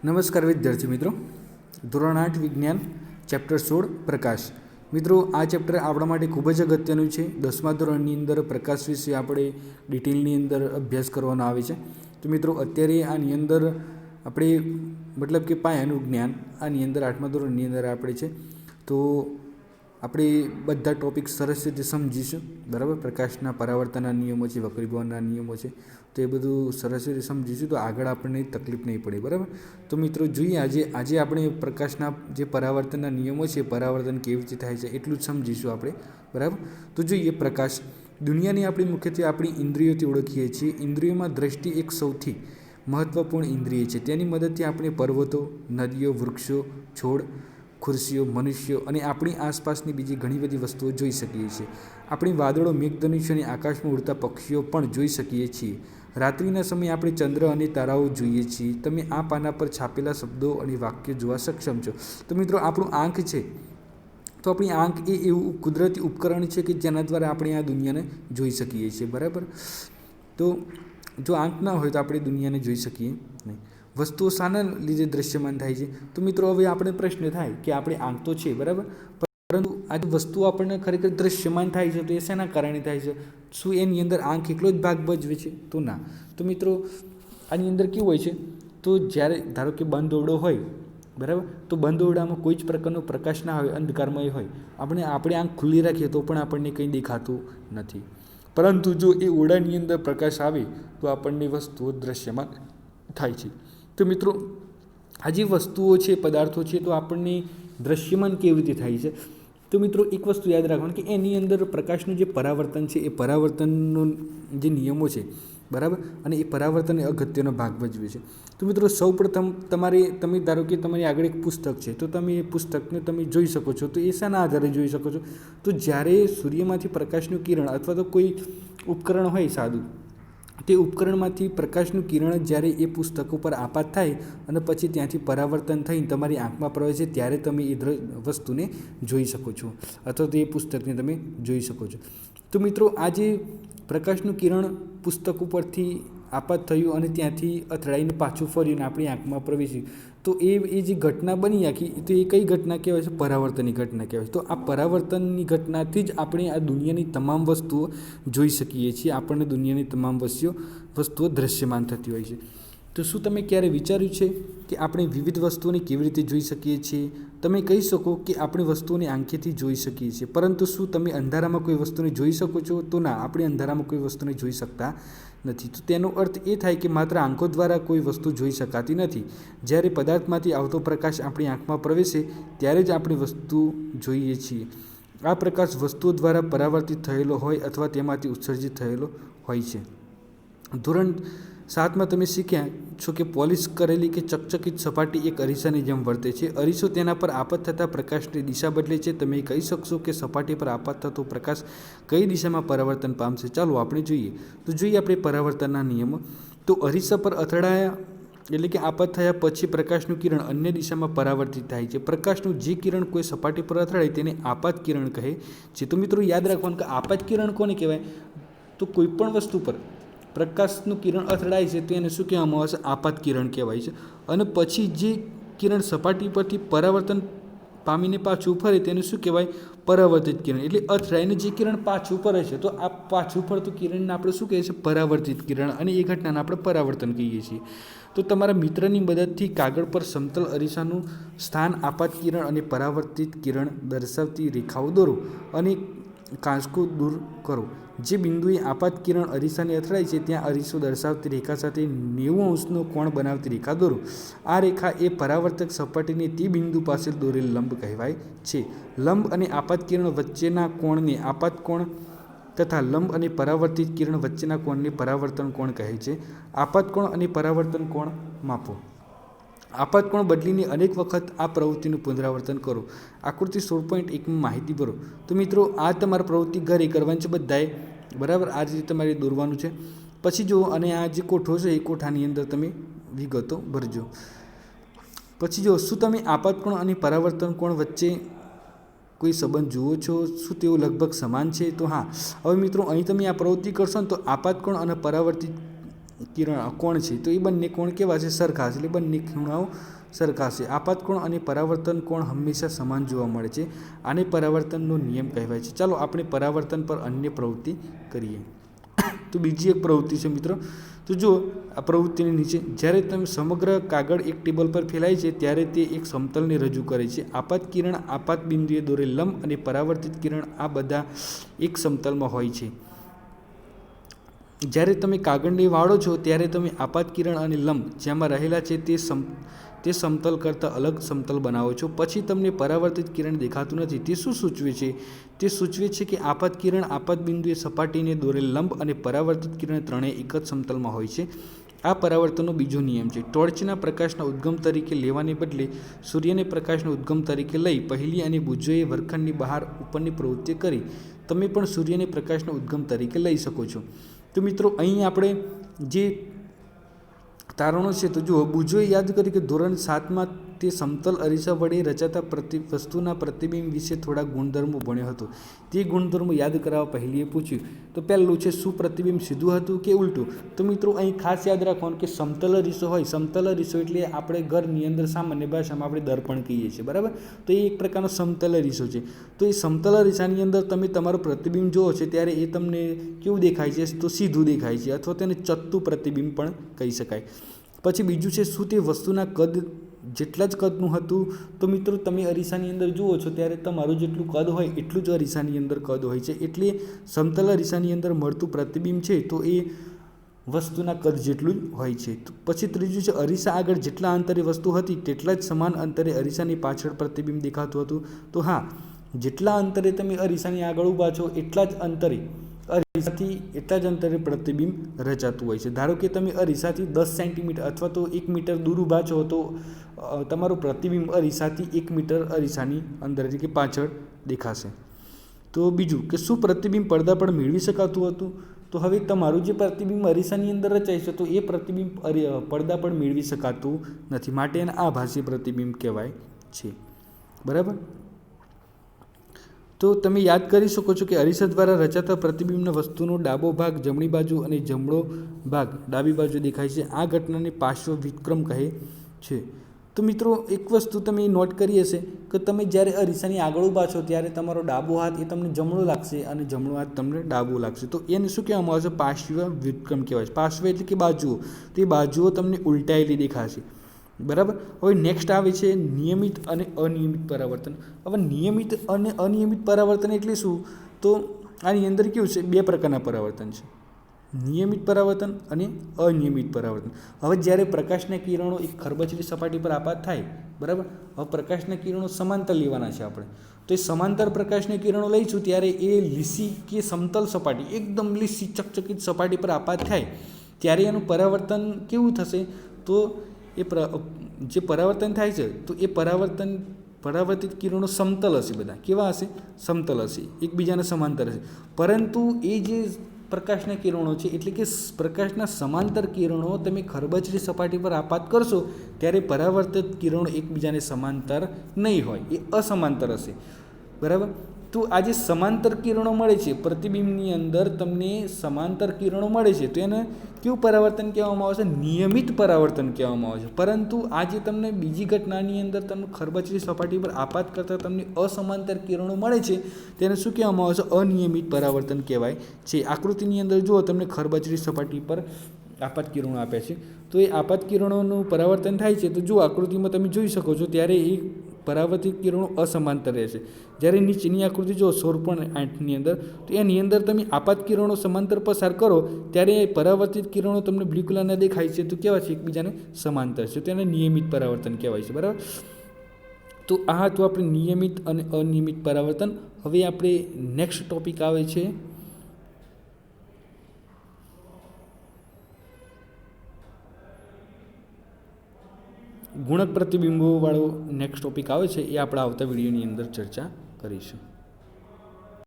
નમસ્કાર વિદ્યાર્થી મિત્રો, ધોરણ 8 વિજ્ઞાન ચેપ્ટર 16 પ્રકાશ. મિત્રો, આ ચેપ્ટર આપણા માટે ખૂબ જ અગત્યનું છે. 10મા ધોરણની અંદર પ્રકાશ વિશે આપણે ડિટેલની અંદર અભ્યાસ કરવાનો આવે છે. તો મિત્રો, અત્યારે આની અંદર આપણે મતલબ કે પાયાનું જ્ઞાન આની અંદર 8મા ધોરણની અંદર આપણે છે. તો આપણે બધા ટોપિક સરસ રીતે સમજીશું, બરાબર. પ્રકાશના પરાવર્તનના નિયમો છે, વક્રીભવનના નિયમો છે, તો એ બધું સરસ રીતે સમજીશું તો આગળ આપણને તકલીફ નહીં પડે, બરાબર. તો મિત્રો, જોઈએ આજે આપણે પ્રકાશના જે પરાવર્તનના નિયમો છે, પરાવર્તન કેવી રીતે થાય છે એટલું જ સમજીશું આપણે, બરાબર. તો જોઈએ, પ્રકાશ દુનિયાની આપણે મુખ્યત્વે આપણી ઇન્દ્રિયોથી ઓળખીએ છીએ. ઇન્દ્રિયોમાં દ્રષ્ટિ એક સૌથી મહત્ત્વપૂર્ણ ઇન્દ્રિય છે. તેની મદદથી આપણે પર્વતો, નદીઓ, વૃક્ષો, છોડ, ખુરશીઓ, મનુષ્યો અને આપણી આસપાસની બીજી ઘણી બધી વસ્તુઓ જોઈ શકીએ છીએ. આપણે વાદળો, મેઘધનુષ્ય અને આકાશમાં ઉડતા પક્ષીઓ પણ જોઈ શકીએ છીએ. રાત્રિના સમયે આપણે ચંદ્ર અને તારાઓ જોઈએ છીએ. તમે આ પાના પર છાપેલા શબ્દો અને વાક્યો જોવા સક્ષમ છો. તો મિત્રો, આપણું આંખ છે, તો આપણી આંખ એ એવું કુદરતી ઉપકરણ છે કે જેના દ્વારા આપણે આ દુનિયાને જોઈ શકીએ છીએ, બરાબર. તો જો આંખ ના હોય તો આપણે દુનિયાને જોઈ શકીએ નહીં. વસ્તુઓ શાના લીધે દ્રશ્યમાન થાય છે? તો મિત્રો, હવે આપણે પ્રશ્ન થાય કે આપણે આંખ તો છે, બરાબર, પરંતુ આ વસ્તુઓ આપણને ખરેખર દ્રશ્યમાન થાય છે તો એ શેના કારણે થાય છે? શું એની અંદર આંખ એકલો જ ભાગ ભજવે છે? તો ના. તો મિત્રો, આની અંદર કેવું હોય છે, તો જ્યારે ધારો કે બંધ ઓરડો હોય, બરાબર, તો બંધ ઓરડામાં કોઈ જ પ્રકારનો પ્રકાશ ના હોય, અંધકારમય હોય, આપણે આંખ ખુલ્લી રાખીએ તો પણ આપણને કંઈ દેખાતું નથી. પરંતુ જો એ ઓરડાની અંદર પ્રકાશ આવે તો આપણને વસ્તુઓ દ્રશ્યમાન થાય છે. તો મિત્રો, આ જે વસ્તુઓ છે, પદાર્થો છે, તો આપણને દ્રશ્યમાન કેવી રીતે થાય છે? તો મિત્રો, એક વસ્તુ યાદ રાખવાની કે એની અંદર પ્રકાશનું જે પરાવર્તન છે, એ પરાવર્તનનો જે નિયમો છે, બરાબર, અને એ પરાવર્તન અગત્યનો ભાગ ભજવે છે. તો મિત્રો, સૌપ્રથમ તમે ધારો કે તમારી આગળ એક પુસ્તક છે, તો તમે એ પુસ્તકને તમે જોઈ શકો છો. તો એ શાના આધારે જોઈ શકો છો? તો જ્યારે સૂર્યમાંથી પ્રકાશનું કિરણ અથવા તો કોઈ ઉપકરણ હોય સાદું, તે ઉપકરણમાંથી પ્રકાશનું કિરણ જ્યારે એ પુસ્તક ઉપર આપાત થાય અને પછી ત્યાંથી પરાવર્તન થઈને તમારી આંખમાં પ્રવેશે ત્યારે તમે એ વસ્તુને જોઈ શકો છો અથવા તો એ પુસ્તકને તમે જોઈ શકો છો. તો મિત્રો, આ જે પ્રકાશનું કિરણ પુસ્તક ઉપરથી આપાત થયું અને ત્યાંથી અથડાઈને પાછું ફર્યું અને આપણી આંખમાં પ્રવેશ્યું, તો એ જે ઘટના બની આખી, તો એ કઈ ઘટના કહેવાય છે? પરાવર્તનની ઘટના કહેવાય છે. તો આ પરાવર્તનની ઘટનાથી જ આપણે આ દુનિયાની તમામ વસ્તુઓ જોઈ શકીએ છીએ. આપણને દુનિયાની તમામ વસ્તુઓ દ્રશ્યમાન થતી હોય છે. તો શું તમે ક્યારે વિચાર્યું છે કે આપણે વિવિધ વસ્તુઓને કેવી રીતે જોઈ શકીએ છીએ? તમે કહી શકો કે આપણે વસ્તુઓને આંખેથી જોઈ શકીએ છીએ, પરંતુ શું તમે અંધારામાં કોઈ વસ્તુને જોઈ શકો છો? તો ના, આપણે અંધારામાં કોઈ વસ્તુને જોઈ શકતા નથી. તો તેનો અર્થ એ થાય કે માત્ર આંખો દ્વારા કોઈ વસ્તુ જોઈ શકાતી નથી. જ્યારે પદાર્થમાંથી આવતો પ્રકાશ આપણી આંખમાં પ્રવેશે ત્યારે જ આપણે વસ્તુ જોઈએ છીએ. આ પ્રકાશ વસ્તુઓ દ્વારા પરાવર્તિત થયેલો હોય અથવા તેમાંથી ઉત્સર્જિત થયેલો હોય છે. ધોરણ 7માં તમે શીખ્યા છો કે પોલિશ કરેલી કે ચકચકિત સપાટી એક અરીસાની જેમ વર્તે છે. અરીસો તેના પર આપાત થતા પ્રકાશની દિશા બદલે છે. તમે કહી શકશો કે સપાટી પર આપાત થતો પ્રકાશ કઈ દિશામાં પરાવર્તન પામશે? ચાલો આપણે જોઈએ. તો જોઈએ આપણે પરાવર્તનના નિયમો. તો અરીસા પર અથડાયા એટલે કે આપાત થયા પછી પ્રકાશનું કિરણ અન્ય દિશામાં પરાવર્તિત થાય છે. પ્રકાશનું જે કિરણ કોઈ સપાટી પર અથડાય તેને આપાત કિરણ કહે છે. તો મિત્રો, યાદ રાખવાનું કે આપાત કિરણ કોને કહેવાય? તો કોઈ પણ વસ્તુ પર પ્રકાશનું કિરણ અથડાય છે તો એને શું કહેવામાં આવશે? આપાત કિરણ કહેવાય છે. અને પછી જે કિરણ સપાટી પરથી પરાવર્તન પામીને પાછું ફરે તેને શું કહેવાય? પરાવર્તિત કિરણ. એટલે અથડાઈને જે કિરણ પાછું ફરે છે તો આ પાછું ફરતું કિરણને આપણે શું કહીએ છીએ? પરાવર્તિત કિરણ. અને એ ઘટનાને આપણે પરાવર્તન કહીએ છીએ. તો તમારા મિત્રની મદદથી કાગળ પર સમતલ અરીસાનું સ્થાન, આપાત કિરણ અને પરાવર્તિત કિરણ દર્શાવતી રેખાઓ દોરો અને કાંસકો દૂર કરો. જે બિંદુએ આપાત કિરણ અરીસાને અથડાય છે ત્યાં અરીસો દર્શાવતી રેખા સાથે 90° કોણ બનાવતી રેખા દોરો. આ રેખા એ પરાવર્તક સપાટીને તે બિંદુ પાસે દોરેલ લંબ કહેવાય છે. લંબ અને આપાત કિરણ વચ્ચેના કોણને આપાત કોણ તથા લંબ અને પરાવર્તિત કિરણ વચ્ચેના કોણને પરાવર્તન કોણ કહે છે. આપાત કોણ અને પરાવર્તન કોણ માપો. આપાત કોણ બદલીને અનેક વખત આ પ્રવૃત્તિનું પુનરાવર્તન કરો. આકૃતિ 16.1માં માહિતી ભરો. તો મિત્રો, આ તમારે પ્રવૃત્તિ ઘરે કરવાની છે બધાએ, બરાબર. આ રીતે તમારે દોરવાનું છે. પછી જુઓ, અને આ જે કોઠો છે એ કોઠાની અંદર તમે વિગતો ભરજો. પછી જુઓ, શું તમે આપાત કોણ અને પરાવર્તન કોણ વચ્ચે કોઈ સંબંધ જુઓ છો? શું તેઓ લગભગ સમાન છે? તો હા. હવે મિત્રો, અહીં તમે આ પ્રવૃત્તિ કરશો ને તો આપાત કોણ અને પરાવર્તિત કોણ છે તો એ બંને કોણ કેવા છે? સરખા છે, એટલે બંને ખૂણાઓ સરખા છે. આપાત કોણ અને પરાવર્તન કોણ હંમેશા સમાન જોવા મળે છે. આને પરાવર્તનનો નિયમ કહેવાય છે. ચાલો આપણે પરાવર્તન પર અન્ય પ્રવૃત્તિ કરીએ. તો બીજી એક પ્રવૃત્તિ છે મિત્રો. તો જુઓ આ પ્રવૃત્તિની નીચે, જ્યારે તમે સમગ્ર કાગળ એક ટેબલ પર ફેલાય છે ત્યારે તે એક સમતલને રજૂ કરે છે. આપાત કિરણ આપાત બિંદુએ દોરેલ લંબ અને પરાવર્તિત કિરણ આ બધા એક સમતલમાં હોય છે. જ્યારે તમે કાગળને વાળો છો ત્યારે તમે આપાત કિરણ અને લંબ જેમાં રહેલા છે તે સમતલ કરતાં અલગ સમતલ બનાવો છો. પછી તમને પરાવર્તિત કિરણ દેખાતું નથી. તે શું સૂચવે છે? તે સૂચવે છે કે આપાત કિરણ આપાત બિંદુએ સપાટીને દોરેલ લંબ અને પરાવર્તિત કિરણ ત્રણેય એક જ સમતલમાં હોય છે. આ પરાવર્તનનો બીજો નિયમ છે. ટોર્ચના પ્રકાશના ઉદ્ગમ તરીકે લેવાને બદલે સૂર્યને પ્રકાશના ઉદ્ગમ તરીકે લઈ પહેલી અને બુજ્જોએ વર્ગખંડની બહાર ઉપરની પ્રવૃત્તિ કરી તમે પણ સૂર્યને પ્રકાશના ઉદ્ગમ તરીકે લઈ શકો છો. તો મિત્રો અહીં આપણે જે તારણો છે તો જુઓ, બુજોએ યાદ કરી કે ધોરણ 7માં તે સમતલ અરીસા વડે રચાતા વસ્તુના પ્રતિબિંબ વિશે થોડા ગુણધર્મો ભણ્યો હતો. તે ગુણધર્મો યાદ કરાવવા પહેલીએ પૂછ્યું. તો પહેલું છે, શું પ્રતિબિંબ સીધું હતું કે ઉલટું? તો મિત્રો અહીં ખાસ યાદ રાખવાનું કે સમતલ અરીસો હોય, સમતલ અરીસો એટલે આપણે ઘરની અંદર સામાન્ય ભાષામાં આપણે દર્પણ કહીએ છીએ, બરાબર? તો એ એક પ્રકારનો સમતલ અરીસો છે. તો એ સમતલ અરીસાની અંદર તમે તમારું પ્રતિબિંબ જુઓ છો ત્યારે એ તમને કેવું દેખાય છે? તો સીધું દેખાય છે, અથવા તેને ચત્તું પ્રતિબિંબ પણ કહી શકાય. પછી બીજું છે, શું તે વસ્તુના કદ જેટલા જ કદનું હતું? તો મિત્રો તમે અરીસાની અંદર જુઓ છો ત્યારે તમારું જેટલું કદ હોય એટલું જ અરીસાની અંદર કદ હોય છે, એટલે સમતલ અરીસાની અંદર મળતું પ્રતિબિંબ છે તો એ વસ્તુના કદ જેટલું જ હોય છે. પછી ત્રીજું છે, અરીસા આગળ જેટલા અંતરે વસ્તુ હતી તેટલા જ સમાન અંતરે અરીસાની પાછળ પ્રતિબિંબ દેખાતું હતું? તો હા, જેટલા અંતરે તમે અરીસાની આગળ ઊભા છો એટલા જ અંતરે અરીસાથી એટલા જ અંતરે પ્રતિબિંબ રચાતું હોય છે. ધારો કે તમે અરીસાથી 10 સેન્ટીમીટર અથવા તો 1 મીટર દૂર ઊભા છો તો તમારું પ્રતિબિંબ અરીસાથી 1 મીટર અરીસાની અંદર એટલે કે પાછળ દેખાશે. તો બીજું કે શું પ્રતિબિંબ પડદા પર મેળવી શકાતું હતું? તો હવે તમારું જે પ્રતિબિંબ અરીસાની અંદર રચાય છે તો એ પ્રતિબિંબ પડદા પર મેળવી શકાતું નથી, માટે એને આભાસી પ્રતિબિંબ કહેવાય છે, બરાબર? તો તમે યાદ કરી શકો છો કે અરીસા દ્વારા રચાતા પ્રતિબિંબના વસ્તુનો ડાબો ભાગ જમણી બાજુ અને જમણો ભાગ ડાબી બાજુ દેખાય છે. આ ઘટનાને પાર્શ્વ વિક્રમ કહે છે. તો મિત્રો એક વસ્તુ તમે નોટ કરી હશે કે તમે જ્યારે અરીસાની આગળ ઊભા છો ત્યારે તમારો ડાબો હાથ એ તમને જમણો લાગશે અને જમણો હાથ તમને ડાબો લાગશે. તો એને શું કહેવામાં આવશે? પાર્શ્વ વિક્રમ કહેવાય છે. પાર્શ્વ એટલે કે બાજુઓ. તો એ બાજુઓ તમને ઉલટાયેલી દેખાશે, બરાબર? હવે નેક્સ્ટ આવે છે નિયમિત અને અનિયમિત પરાવર્તન. હવે નિયમિત અને અનિયમિત પરાવર્તન એટલે શું? તો આની અંદર કેવું છે? બે પ્રકારના પરાવર્તન છે, નિયમિત પરાવર્તન અને અનિયમિત પરાવર્તન. હવે જ્યારે પ્રકાશના કિરણો એક ખરબચડી સપાટી પર આપાત થાય, બરાબર? હવે પ્રકાશના કિરણો સમાંતર લેવાના છે આપણે. તો એ સમાંતર પ્રકાશના કિરણો લઈશું ત્યારે એ લીસી કે સમતલ સપાટી, એકદમ લીસી ચકચકિત સપાટી પર આપાત થાય ત્યારે એનું પરાવર્તન કેવું થશે? તો એ જે પરાવર્તન થાય છે તો એ પરાવર્તિત કિરણો સમતલ હશે. બધા કેવા હશે? સમતલ હશે, એકબીજાના સમાંતર હશે. પરંતુ એ જે પ્રકાશના કિરણો છે એટલે કે પ્રકાશના સમાંતર કિરણો તમે ખરબચડી સપાટી પર આપાત કરશો ત્યારે પરાવર્તિત કિરણો એકબીજાને સમાંતર નહીં હોય, એ અસમાંતર હશે, બરાબર? તો આ જે સમાંતર કિરણો મળે છે પ્રતિબિંબની અંદર, તમને સમાંતર કિરણો મળે છે તો એને કેવું પરાવર્તન કહેવામાં આવે છે? નિયમિત પરાવર્તન કહેવામાં આવે છે. પરંતુ આ જે તમને બીજી ઘટનાની અંદર તમને ખરબચડી સપાટી પર આપાત કરતાં તમને અસમાંતર કિરણો મળે છે તેને શું કહેવામાં આવે છે? અનિયમિત પરાવર્તન કહેવાય છે. આકૃતિની અંદર જુઓ, તમને ખરબચડી સપાટી પર આપાત કિરણો આપ્યા છે તો એ આપાત કિરણોનું પરાવર્તન થાય છે. તો જો આકૃતિમાં તમે જોઈ શકો છો ત્યારે એ પરાવર્તિત કિરણો અસમાંતર રહેશે. જ્યારે નીચેની આકૃતિ જો 16.8ની અંદર, તો એની અંદર તમે આપાત કિરણો સમાંતર પસાર કરો ત્યારે પરાવર્તિત કિરણો તમને બ્લુ કલરના દેખાય છે તો કેવા છે? એકબીજાને સમાંતર છે, તો એને નિયમિત પરાવર્તન કહેવાય છે, બરાબર? તો આ હતું આપણે નિયમિત અને અનિયમિત પરાવર્તન. હવે આપણે નેક્સ્ટ ટોપિક આવે છે ગુણક પ્રતિબિંબોવાળો. નેક્સ્ટ ટોપિક આવે છે એ આપણે આવતા વિડીયોની અંદર ચર્ચા કરીશું.